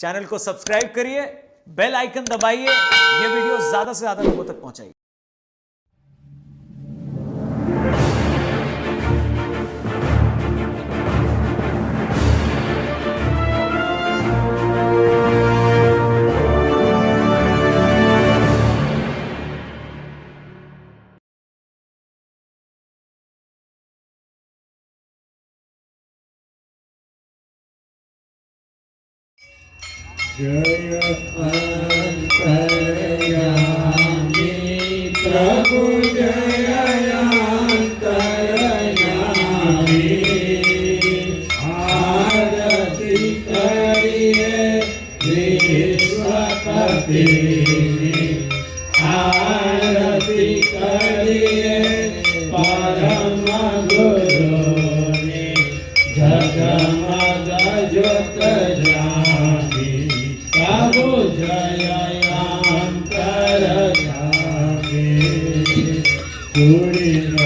Channel को subscribe करिए, bell icon दबाइए, ये वीडियो ज्यादा से ज्यादा लोगों तक पहुंचाइए। जय अंतर्यामी प्रभु जय अंतर्यामी आरती करिए विश्वपति आरती करिए परम गुरु जगमग ज्योत प्रभु जय अंतर्यामी सूर्य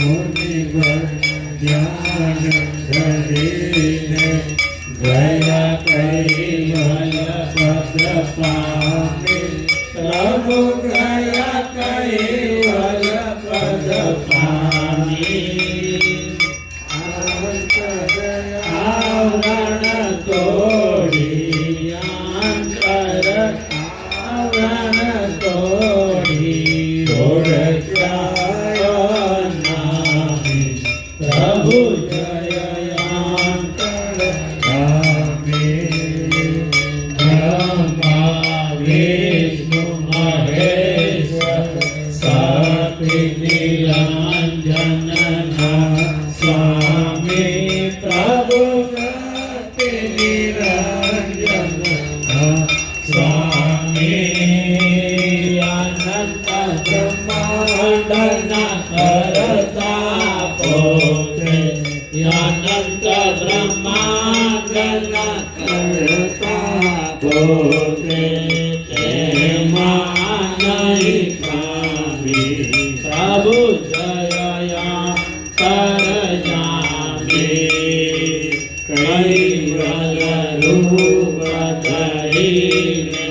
मुनिवर ध्यान धरीने गया कैवल पद पावे प्रभु गया कैवल पद पावे आवरण तोड़ी प्रभु जय अंतर्यामी ब्रह्मा विष्णु महेश सती निरंजन स्वामी प्रभु सती निरंजन स्वामी अनंत ब्रह्मांड करता पोते अनंत ब्रह्मांड करता पोते नहीं स्वामी प्रभु जय अंतर्यामी कैवल रूप धरीने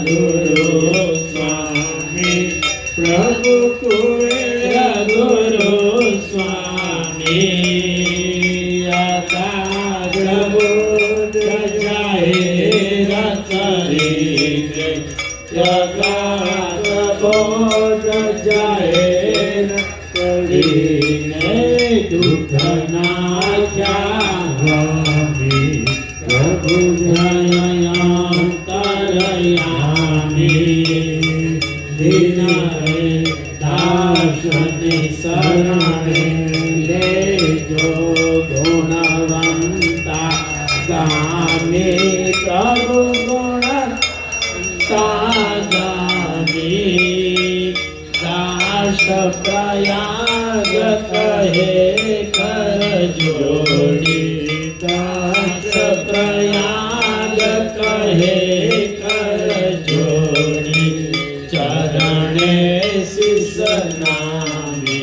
गुरु स्वामी प्रभु कुल गुरु स्वामी अगाध जाहिर करीने अगाध बोध जाहिर करीने दुख ना जामी प्रभु जय अंतर्यामी दीन दासनि शरणे ले जो गुणवंता गामी प्रभु गुणवंता गामी दास प्रयाग कहे कर जोड़ी दास प्रयाग कहे कर जोड़ी चरणे शिष नामी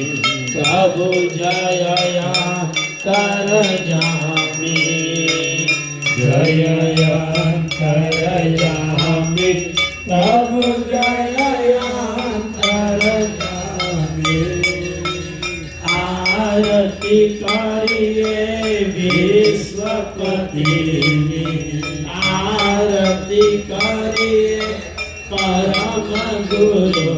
प्रभु जय अंतर्यामी जय अंतर्यामी प्रभु जय अंतर्यामी आरती करिए विश्वपति आरती करिए परम गुरु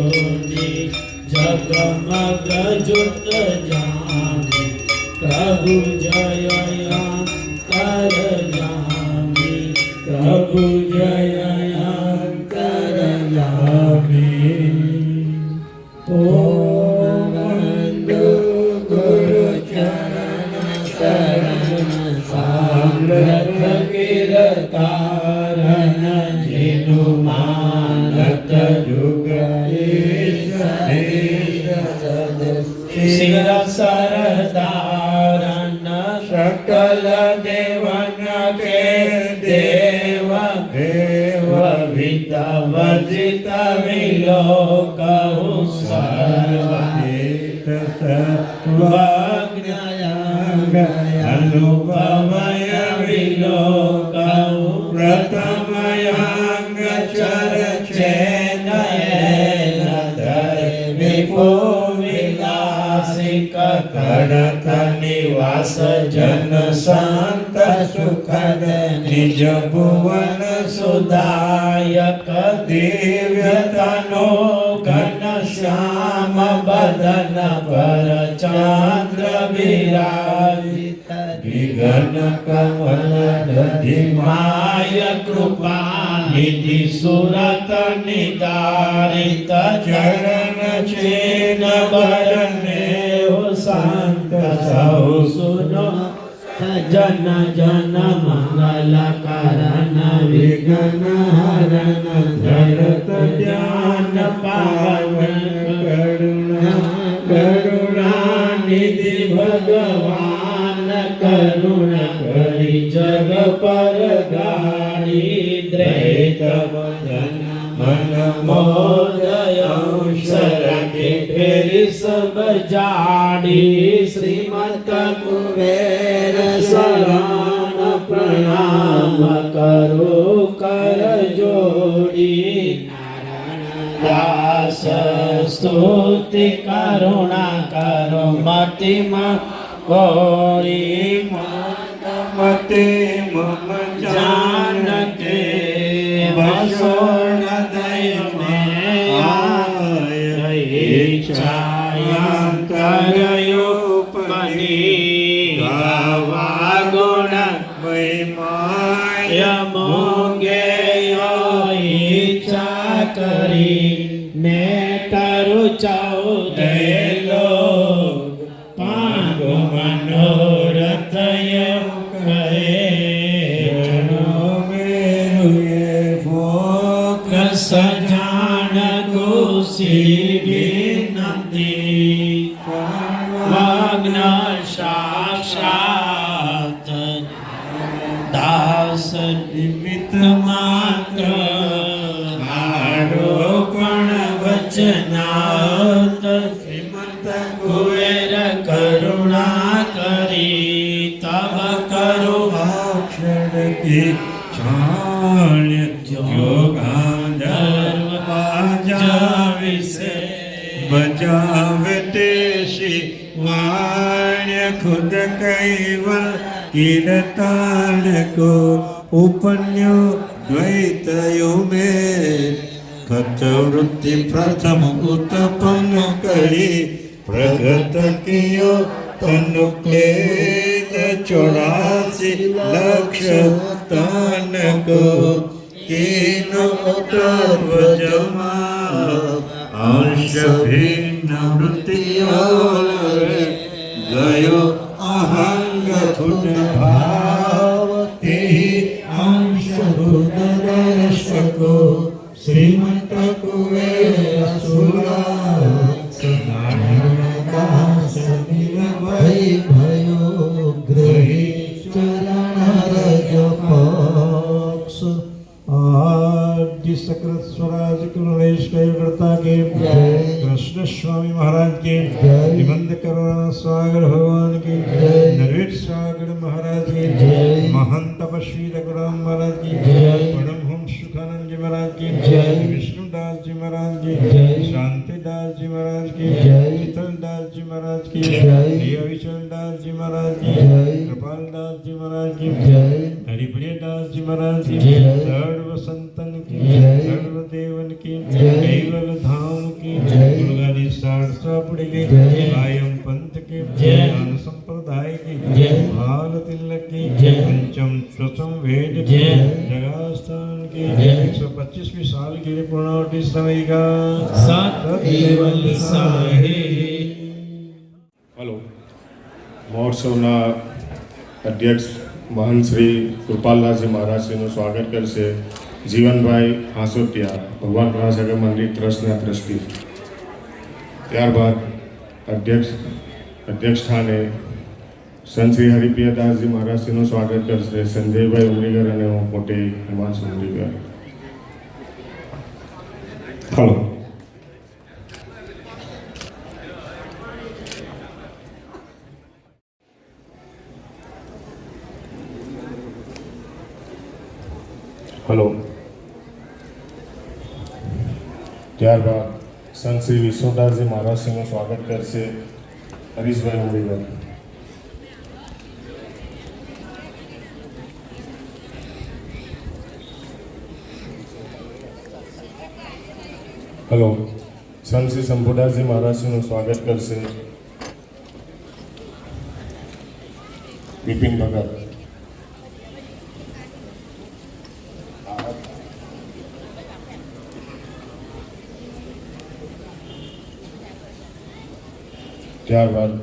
जगमग ज्योत जामी प्रभु जय अंतर्यामी प्रभु जय अंतर्यामी ओम बंधु गुरु चरण शरण सामर्थ गिरकारण जिनु मानत जुग शिर सरदारन सकल देवन के देव देव वित वर्जित विलोकहु सर्वहित सर्वज्ञ અનુભવય વિલોકૌ પ્રથમયાંગ ચરચે નયેન ધરે વિભો વિલાસિક કડત નિવાસ જન શાંત સુખદ નિજ ભુવન સુદાયક દિવ્યતનો ઘન શ્યામ બદન પર ચંદ્ર વિરાજિત વિઘન કમલ દધિમાય કૃપા નિધિ સુરત નિદારિત ચરણ ચેન બરને શાંત સૌ સુનો જન જન મંગલ કરણ વિઘ્ન હરણ ધરત ધ્યાન પાવન કરુણા નિધિ ભગવાન કરુણ કરી જગ પર ગાડી દ્રૈત મન મોદય શરણે ફેરી સબ જાડી શ્રીમંત કુબેર શરણ પ્રણામ કરો કર જોડી દાસ સ્તુતિ કરુણા કરો મતિમાં ગોરી મતે મમ જાનકે બસો હૃદય મેં આય ઈચ્છાયંતરયુપની ગાવા ગુણ વૈમાય મોગેયો ઈચ્છા કરી ને તરુ ચૌદેલો પાંગ મનોરથ કરે સજાણ ગુસી વિનંતી મગ્ન સાક્ષાત દાસ નિમિત્ત માત્ર આરોપણ વચનાત શ્રીમંત કુબેર કરુણા કરી તબ કરુણાક્ષર કી છાણ્ય યોગાંધર્વ બાજાવિશે બજાવતે શ્રી વાણ્ય ખુદ કૈવલ કીર્તન કો ઉપન્યો દ્વૈતયો મેં ખત વૃત્તિ પ્રથમ ઉત્પન્ન કરી પ્રગટ કિયો તનુ ક્લેદ 84 લક્ષ તન કો કેનો તર્વજમા અંશ ભિન્ન વૃત્તિઓ ગયો અહંગ થુટ ભાવ તે અંશ ભૂત દર્શકો શ્રીમંત કુબેર સુરા દાસ નિર્ભય भयो ગ્રહી ચરણ રજ પક્ષ आद्य सकृत स्वराज कुलेश करता के कृष्ण स्वामी महाराज के निबंध करुणा सागर भगवान के नरवेट सागर महाराज के महान तपस्वी रघुराम महाराज की परमहंस सुखानंद जी महाराज की विष्णुदास जी महाराज की शांतिदास जी महाराज की शीतलदास जी महाराज की अविचल दास जी महाराज की कृपाल दास जी महाराज की हरिप्रिय दास जी महाराज की सर्व संतन की सर्व देवन की कैवल धाम की दुर्गानी सारसा पड़ी की कायम पंथ की ज्ञान संप्रदाय की भाल तिलक की पंचम स्वसम वेद की जगास्थान की 125वीं साल की पूर्णावती समय का सतदेवल साहे हेलो महोत्सवના અધ્યક્ષ મહંત શ્રી કૃપાલદાસજી મહારાજશ્રીનું સ્વાગત કરશે જીવનભાઈ હાંસોટિયા ભગવાન પ્રણાસગર મંદિર ટ્રસ્ટના ટ્રસ્ટી. ત્યારબાદ અધ્યક્ષ સ્થાને સંત શ્રી હરિપ્રિયદાસજી મહારાજશ્રીનું સ્વાગત કરશે સંજયભાઈ ઉમરીગર અને હું પોતે હિમાંશુ ઉમરીગર. હલો. હલો. ત્યારબાદ સંત શ્રી વિશ્વદાસજી મહારાજશ્રીનું સ્વાગત કરશે હરીશભાઈ ઉમરીગર. હલો. સંત શ્રી શંભુદાસજી મહારાજશ્રીનું સ્વાગત કરશે બિપિન ભગત. ત્યારબાદ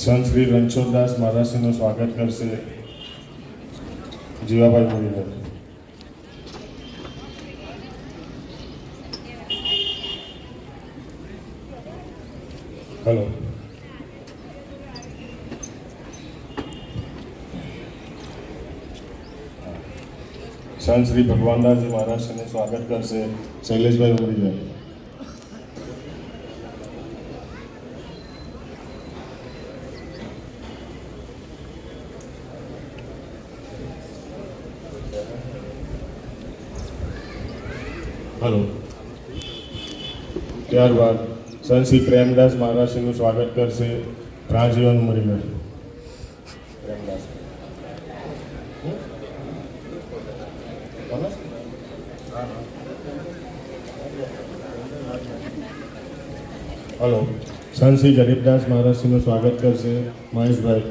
સંત શ્રી રણછોડદાસ મહારાજશ્રીનું સ્વાગત કરશે જીવાભાઈ મુરીગર. હલો. સંત શ્રી ભગવાનદાસજી મહારાજશ્રીનું સ્વાગત કરશે શૈલેષભાઈ ઉમરીગર. હલો. ત્યારબાદ સંત શ્રી પ્રેમદાસ મહારાજશ્રીનું સ્વાગત કરશે પ્રાણજીવન ઉમરીગર. પ્રેમદાસ. હલો. સંત શ્રી ગરીબદાસ મહારાજશ્રીનું સ્વાગત કરશે મહેશભાઈ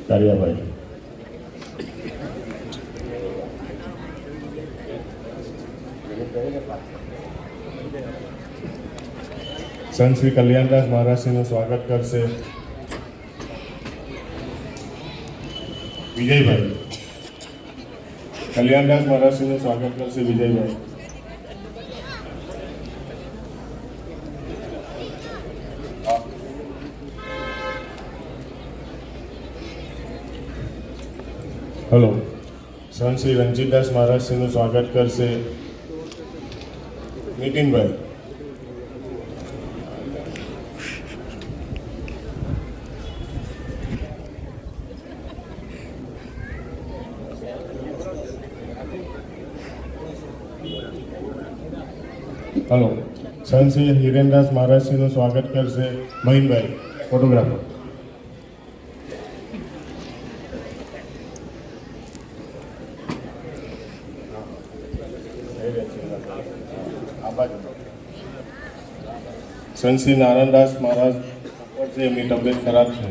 કારિયાભાઈ. સંત શ્રી કલ્યાણદાસ મહારાજશ્રીનું સ્વાગત કરશે વિજયભાઈ. કલ્યાણદાસ મહારાજશ્રીનું સ્વાગત કરશે વિજયભાઈ. હલો. સંત શ્રી રણજીતદાસ મહારાજશ્રીનું સ્વાગત કરશે નીતિનભાઈ. હલો. સંત શ્રી હિરેનદાસ મહારાજશ્રીનું સ્વાગત કરશે મહિનભાઈ ફોટોગ્રાફર. સંત શ્રી નારાયણદાસ મહારાજ છે, એમની તબિયત ખરાબ છે.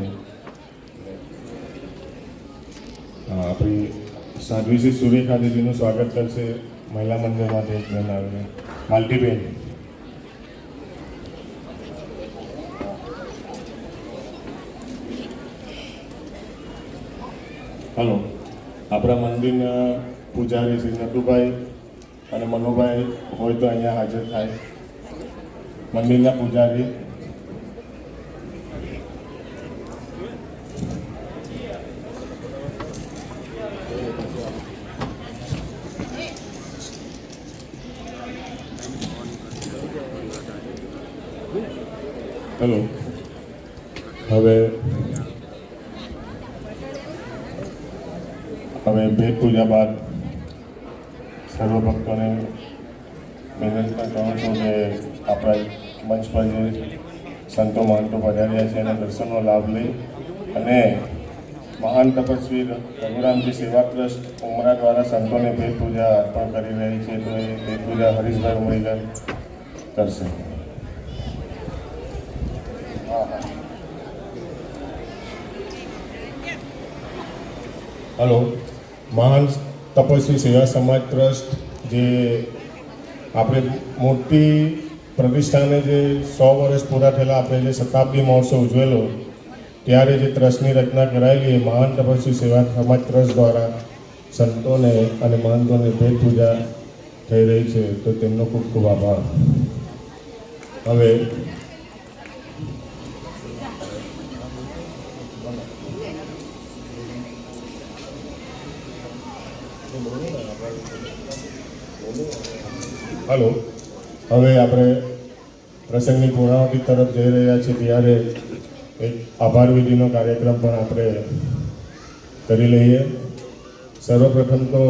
આપણી સાધ્વીશ્રી સુરેખા દીદીનું સ્વાગત કરશે મહિલા મંદિરમાંથી એક બેન આવીને માલતીબેન. હલો. આપણા મંદિરના પૂજારી શ્રી નટુભાઈ અને મનુભાઈ હોય તો અહીંયા હાજર થાય. મંદિરના પૂજારી. હલો. હવે ભેટ પૂજા બાદ સર્વ ભક્તોને વિનંતી કરું છું કે આપણા મંચ પર જે સંતો મહંતો પધાર્યા છે એના દર્શનનો લાભ લઈ અને મહાન તપસ્વી રઘુરામજી સેવા ટ્રસ્ટ ઉમરા દ્વારા સંતોને ભેટ પૂજા અર્પણ કરી રહી છે, તો એ ભેટ પૂજા હરીશભાઈ ઉમરીગર કરશે. હલો. મહાન તપસ્વી સેવા સમાજ ટ્રસ્ટ જે આપણે મોટી પ્રતિષ્ઠાને જે 100 વર્ષ પૂરા થયેલા આપણે જે શતાબ્દી મહોત્સવ ઉજવેલો ત્યારે જે ટ્રસ્ટની રચના કરાયેલી એ મહાન તપસ્વી સેવા સમાજ ટ્રસ્ટ દ્વારા સંતોને અને મહંતોને ભેટ પૂજા થઈ રહી છે, તો તેમનો ખૂબ ખૂબ આભાર. હવે હલો. હવે આપણે પ્રસંગની પૂર્ણાવતિ તરફ જઈ રહ્યા છીએ, ત્યારે એક આભાર વિધિનો કાર્યક્રમ પણ આપણે કરી લઈએ. સર્વપ્રથમ તો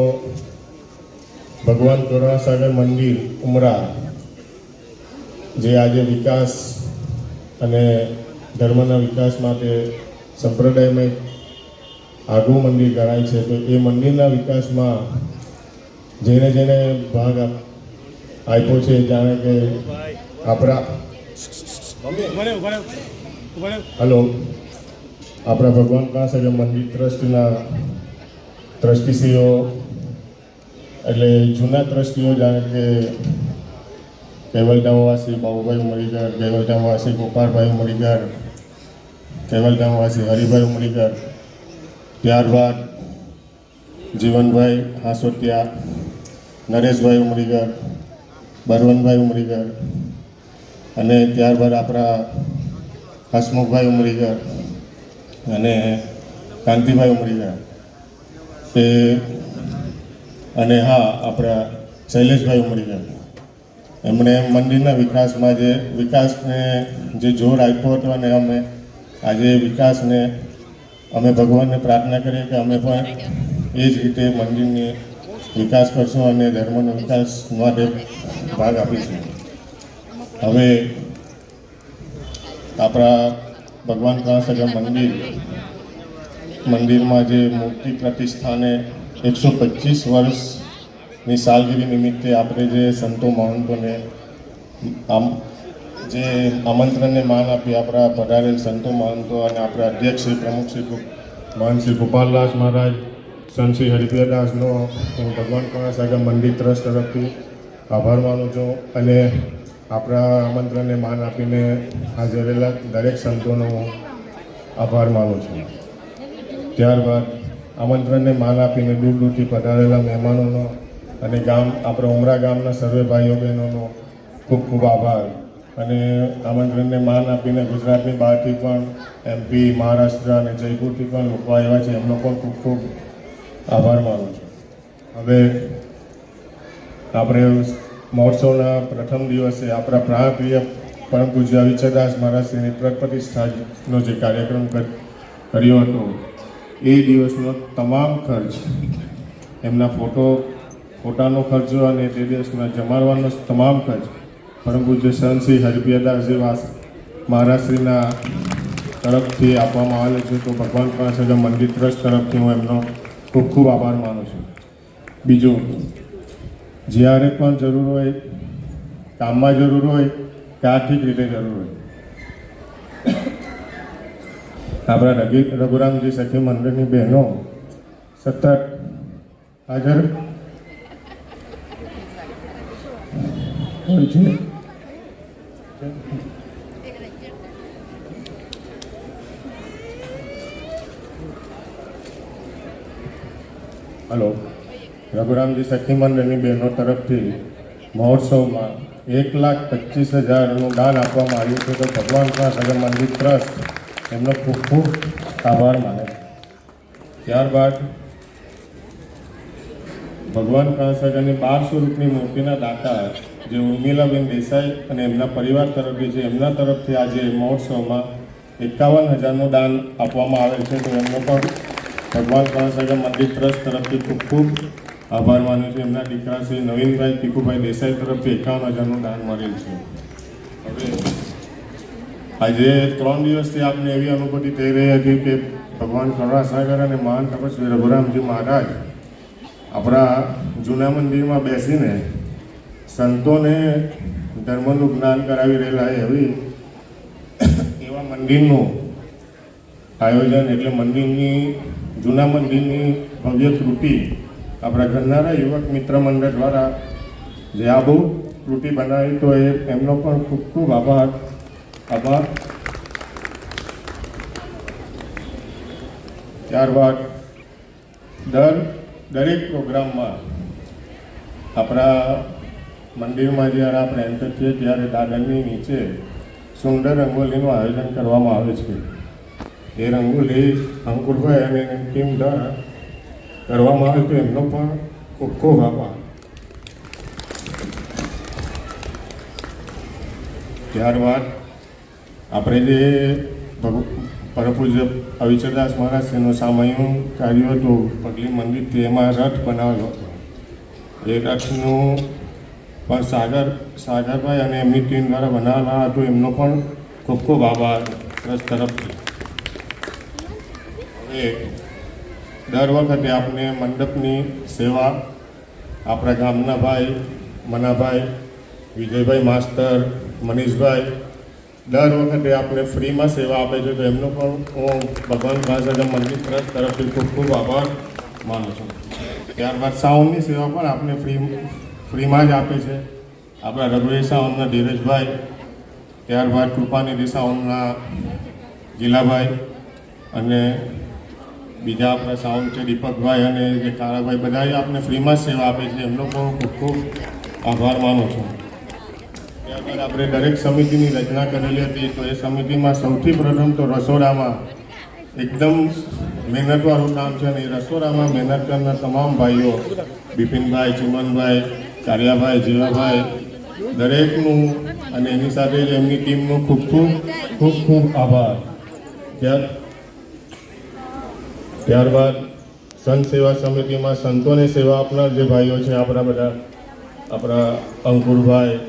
ભગવાન કરુણાસાગર મંદિર ઉમરા જે આજે વિકાસ અને ધર્મના વિકાસ માટે સંપ્રદાયમાં આગવું મંદિર ગણાય છે, તો એ મંદિરના વિકાસમાં જેને જેને ભાગ આપ્યો છે, જાણે કે આપણા હલો આપણા ભગવાન કરુણાસાગર મંદિર ટ્રસ્ટના ટ્રસ્ટીશ્રીઓ એટલે જૂના ટ્રસ્ટીઓ જાણે કે કેવલધામવાસી બાબુભાઈ ઉમરીકર, કેવલધામવાસી ગોપાલભાઈ ઉમરીકર, કેવલધામવાસી હરિભાઈ ઉમરીકર, ત્યારબાદ જીવનભાઈ હાંસોટિયા, નરેશભાઈ ઉમરીકર, બળવંતભાઈ ઉમરીકર અને ત્યારબાદ આપણા હસમુખભાઈ ઉમરીકર અને કાંતિભાઈ ઉમરીકર એ અને હા આપણા શૈલેષભાઈ ઉમરીકર એમણે મંદિરના વિકાસમાં વિકાસને જે જોર આપ્યો હતો અને અમે આજે વિકાસને અમે ભગવાનને પ્રાર્થના કરીએ કે અમે પણ એ જ રીતે મંદિરની વિકાસ કરશું અને ધર્મનો વિકાસ માટે ભાગ આપીશું. હવે આપણા ભગવાન કરુણાસાગર મંદિરમાં જે મૂર્તિ પ્રતિષ્ઠાને 125 વર્ષની સાલગીરી નિમિત્તે આપણે જે સંતો મહંતોને જે આમંત્રણને માન આપી આપણા પધારેલ સંતો મહંતો અને આપણા અધ્યક્ષ શ્રી પ્રમુખ શ્રી મહંત શ્રી ગોપાલદાસ મહારાજ, સંત શ્રી હરિપ્રિયદાસનો હું ભગવાન કરુણાસાગર મંદિર ટ્રસ્ટ તરફથી આભાર માનું છું અને આપણા આમંત્રણને માન આપીને હાજર રહેલા દરેક સંતોનો હું આભાર માનું છું. ત્યારબાદ આમંત્રણને માન આપીને દૂર દૂરથી પધારેલા મહેમાનોનો અને આપણા ઉમરા ગામના સર્વે ભાઈઓ બહેનોનો ખૂબ ખૂબ આભાર અને આમંત્રણને માન આપીને ગુજરાતની બહારથી પણ MP, મહારાષ્ટ્ર અને જયપુરથી પણ લોકો આવ્યા છે, એમનો પણ ખૂબ ખૂબ આભાર માનું છું. હવે આપણે મહોત્સવના પ્રથમ દિવસે આપણા પ્રાણપ્રિય પરમ પૂજ્ય વિચરદાસ મહારાજશ્રીની પ્રતિષ્ઠાનો જે કાર્યક્રમ કર્યો હતો એ દિવસનો તમામ ખર્ચ એમના ફોટાનો ખર્ચો અને તે દિવસના જમાડવાનો તમામ ખર્ચ પરમ પૂજ્ય સંત શ્રી હરિપ્રિયદાસજી મહારાજશ્રીના તરફથી આપવામાં આવેલો છે. તો ભગવાન કરુણાસાગર મંદિર ટ્રસ્ટ તરફથી હું એમનો ખૂબ ખૂબ આભાર માનું છું. બીજું, જ્યારે પણ જરૂર હોય, કામમાં જરૂર હોય કે આર્થિક રીતે જરૂર હોય, આપણા રઘુરામજી સખી મંડળની બહેનો સતત હાજર હોય છે. હલો, રઘુરામજી સખી મંડળની બહેનો તરફથી મહોત્સવમાં 1,25,000નું દાન આપવામાં આવ્યું છે. તો ભગવાન કરુણાસાગર મંદિર ટ્રસ્ટ એમનો ખૂબ ખૂબ આભાર માને. ત્યારબાદ ભગવાન કરુણાસાગરની 1200 રૂપિયાની મૂર્તિના દાતા જે ઉર્મિલાબેન દેસાઈ અને એમના પરિવાર તરફથી છે, એમના તરફથી આજે મહોત્સવમાં 51,000નું દાન આપવામાં આવેલ છે. તો એમનો પણ ભગવાન કરુણાસાગર મંદિર ટ્રસ્ટ તરફથી ખૂબ ખૂબ આભાર માનું છું. એમના દીકરા શ્રી નવીનભાઈ ટીકુભાઈ દેસાઈ તરફથી 51,000નું દાન મળેલ છે. હવે આજે 3 દિવસથી આપને એવી અનુભૂતિ થઈ રહી હતી કે ભગવાન કરુણાસાગર અને મહાન તપસ્વી રઘુરામજી મહારાજ આપણા જૂના મંદિરમાં બેસીને સંતોને ધર્મનું જ્ઞાન કરાવી રહેલા એવા મંદિરનું આયોજન એટલે જૂના મંદિરની ભવ્ય કૃતિ આપણા ગરનારા યુવક મિત્ર મંડળ દ્વારા જે આ બહુ કૃતિ બનાવી, તો એમનો પણ ખૂબ ખૂબ આભાર. ત્યારબાદ દરેક પ્રોગ્રામમાં આપણા મંદિરમાં જ્યારે આપણે એન્ટર થઈએ ત્યારે દાદરની નીચે સુંદર રંગોલીનું આયોજન કરવામાં આવે છે. એ રંગોલી અંકુરભાઈ અને એની ટીમ દ્વારા કરવામાં આવે તો એમનો પણ ખૂબ ખૂબ આભાર. ત્યારબાદ આપણે જે પરમ પૂજ્ય અવિચરદાસ મહારાજનું સામયિક કાર્ય હતું પગલી મંદિર તેમાં રથ બનાવ્યો હતો. એ રથનું પણ સાગરભાઈ અને એમની ટીમ દ્વારા બનાવેલા હતું. એમનો પણ ખૂબ ખૂબ આભાર ટ્રસ્ટ તરફથી. હવે દર વખતે આપણે મંડપની સેવા આપણા ગામના ભાઈ મનાભાઈ, વિજયભાઈ માસ્તર, મનીષભાઈ દર વખતે આપણે ફ્રીમાં સેવા આપે છે. તો એમનો પણ હું ભગવાન કાંસાગમ મંદિર ટ્રસ્ટ તરફથી ખૂબ ખૂબ આભાર માનું છું. ત્યારબાદ સાઉન્ડની સેવા પણ આપણે ફ્રીમાં જ આપે છે આપણા રઘુવીર સાઉન્ડના ધીરજભાઈ, ત્યારબાદ કૃપાનિધિ સાઉન્ડના ગીલાભાઈ અને બીજા આપણા સાઉન્ડ છે દીપકભાઈ અને જે કારાભાઈ, બધા આપણે ફ્રીમાં જ સેવા આપે છે. એમનો પણ ખૂબ ખૂબ આભાર માનું છું. ત્યારબાદ આપણે દરેક સમિતિની રચના કરેલી હતી. તો એ સમિતિમાં સૌથી પ્રથમ તો રસોડામાં એકદમ મહેનતવાળું કામ છે. અને એ રસોડામાં મહેનત કરનાર તમામ ભાઈઓ બિપિનભાઈ, ચિમનભાઈ, કારિયાભાઈ, જીવાભાઈ દરેકનું અને એની સાથે જ એમની ટીમનો ખૂબ ખૂબ આભાર. ત્યારબાદ સંત સેવા સમિતિમાં સંતોને સેવા આપનાર જે ભાઈઓ છે આપણા બધા, આપણા અંકુરભાઈ,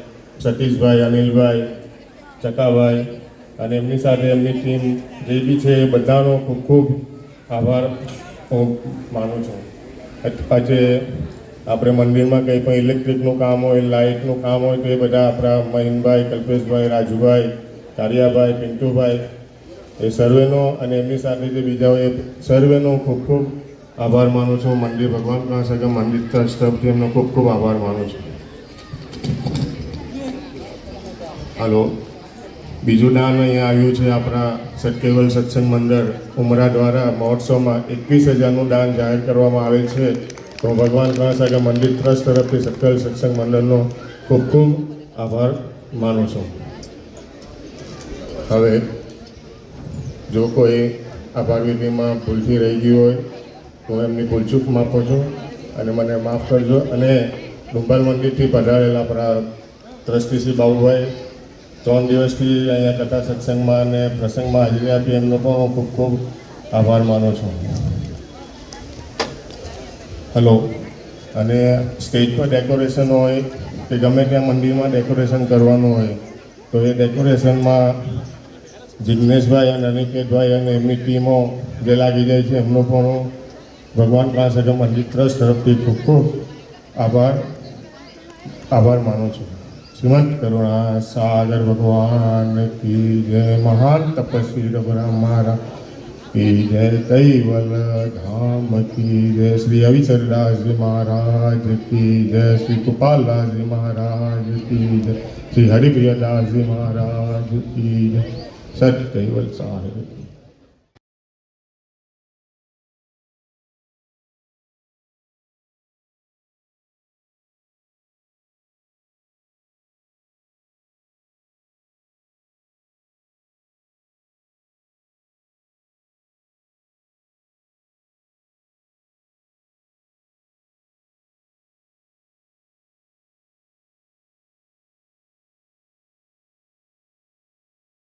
સતીશભાઈ, અનિલભાઈ, ચકાભાઈ અને એમની સાથે એમની ટીમ જે બી છે એ બધાનો ખૂબ ખૂબ આભાર હું માનું છું. આજે આપણે મંદિરમાં કંઈ પણ ઇલેક્ટ્રિકનું કામ હોય, લાઇટનું કામ હોય તો એ બધા આપણા મહિનભાઈ, કલ્પેશભાઈ, રાજુભાઈ, કારિયાભાઈ, પિન્ટુભાઈ એ સર્વેનો અને એમની સાથે જે બીજા હોય એ સર્વેનો ખૂબ ખૂબ આભાર માનું છું. મંદિર ભગવાન કાંસાગમ મંદિર ટ્રસ્ટ તરફથી એમનો ખૂબ ખૂબ આભાર માનું છું. હાલો, બીજું દાન અહીંયા આવ્યું છે આપણા સટકેવલ સત્સંગ મંડળ ઉમરા દ્વારા મહોત્સવમાં 21,000નું દાન જાહેર કરવામાં આવેલ છે. તો ભગવાન કાંસાગમ મંદિર ટ્રસ્ટ તરફથી સટકેવલ સત્સંગ મંડળનો ખૂબ ખૂબ આભાર માનું છું. હવે જો કોઈ આભાર વિધિમાં ભૂલથી રહી ગયું હોય તો એમની ભૂલચૂક માફો છો અને મને માફ કરજો. અને ડુંબાલ મંદિરથી પધારેલા આપણા ટ્રસ્ટી શ્રી બાબુભાઈ 3 દિવસથી અહીંયા કથા સત્સંગમાં અને પ્રસંગમાં હાજરી આપી એમનો પણ હું ખૂબ ખૂબ આભાર માનું છું. હલો, અને સ્ટેજ પર ડેકોરેશન હોય કે ગમે ત્યાં મંદિરમાં ડેકોરેશન કરવાનું હોય તો એ ડેકોરેશનમાં જિજ્ઞેશભાઈ અને અનિકેતભાઈ અને એમની ટીમો જે લાગી જાય છે એમનો પણ હું ભગવાન કાંસાગમ મંદિર ટ્રસ્ટ તરફથી ખૂબ ખૂબ આભાર માનું છું. શ્રીમંત કરુણા સાગર ભગવાન કી જય. મહાન તપસ્વી રઘુરામ મહારાજ કી જય. કૈવલ ધામ કી જય. શ્રી અવિચરદાસજી મહારાજ કી જય. શ્રી કૃપાલદાસજી મહારાજ કી જય. શ્રી હરિપ્રિયદાસજી મહારાજ કી જય. સત કૈવલ સાહેબ.